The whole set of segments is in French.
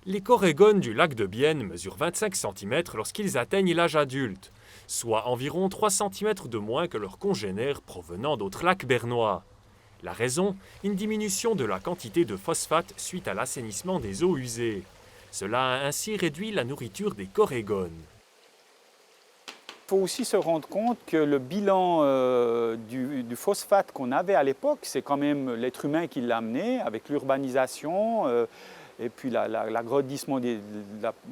Les corégones du lac de Bienne mesurent 25 cm lorsqu'ils atteignent l'âge adulte, soit environ 3 cm de moins que leurs congénères provenant d'autres lacs bernois. La raison, une diminution de la quantité de phosphate suite à l'assainissement des eaux usées. Cela a ainsi réduit la nourriture des corégones. Il faut aussi se rendre compte que le bilan du phosphate qu'on avait à l'époque, c'est quand même l'être humain qui l'a amené avec l'urbanisation et puis l'agrandissement de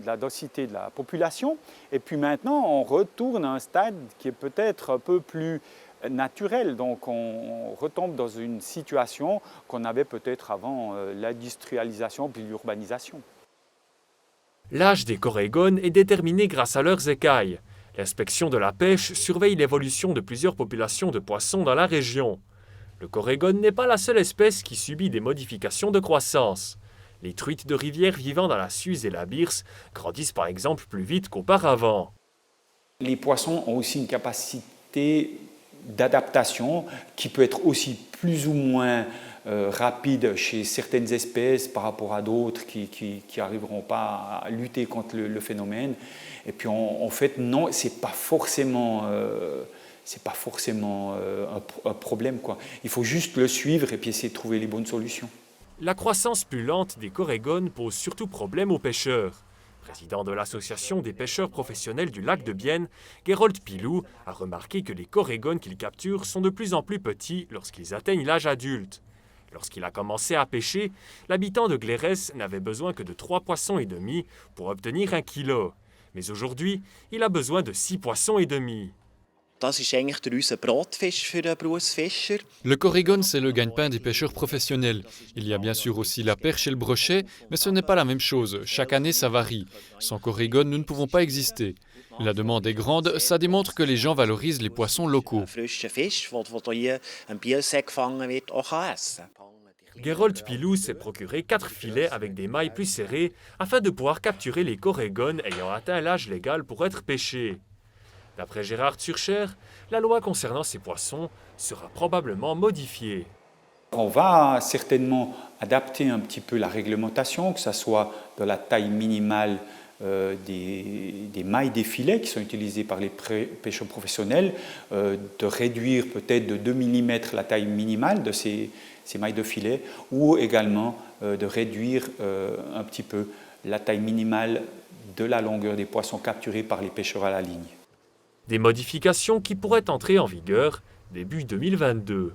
la densité de la population. Et puis maintenant, on retourne à un stade qui est peut-être un peu plus naturel. Donc on retombe dans une situation qu'on avait peut-être avant l'industrialisation puis l'urbanisation. L'âge des corégones est déterminé grâce à leurs écailles. L'inspection de la pêche surveille l'évolution de plusieurs populations de poissons dans la région. Le corégone n'est pas la seule espèce qui subit des modifications de croissance. Les truites de rivière vivant dans la Suze et la Birse grandissent par exemple plus vite qu'auparavant. Les poissons ont aussi une capacité d'adaptation qui peut être aussi plus ou moins rapide chez certaines espèces par rapport à d'autres qui n'arriveront pas à lutter contre le phénomène. Et puis en fait, non, ce n'est pas forcément, un problème, quoi. Il faut juste le suivre et puis essayer de trouver les bonnes solutions. La croissance plus lente des corégones pose surtout problème aux pêcheurs. Président de l'association des pêcheurs professionnels du lac de Bienne, Gerold Pilou a remarqué que les corégones qu'ils capturent sont de plus en plus petits lorsqu'ils atteignent l'âge adulte. Lorsqu'il a commencé à pêcher, l'habitant de Glérès n'avait besoin que de 3 poissons et demi pour obtenir 1 kilo. Mais aujourd'hui, il a besoin de 6 poissons et demi. Le corrigone, c'est le gagne-pain des pêcheurs professionnels. Il y a bien sûr aussi la perche et le brochet, mais ce n'est pas la même chose. Chaque année, ça varie. Sans corrigone, nous ne pouvons pas exister. La demande est grande, ça démontre que les gens valorisent les poissons locaux. Gerold Pilou s'est procuré 4 filets avec des mailles plus serrées afin de pouvoir capturer les corégones ayant atteint l'âge légal pour être pêchés. D'après Gérard Turcher, la loi concernant ces poissons sera probablement modifiée. On va certainement adapter un petit peu la réglementation, que ce soit dans la taille minimale des mailles des filets qui sont utilisées par les pêcheurs professionnels, de réduire peut-être de 2 mm la taille minimale de ces mailles de filet, ou également de réduire un petit peu la taille minimale de la longueur des poissons capturés par les pêcheurs à la ligne. Des modifications qui pourraient entrer en vigueur début 2022.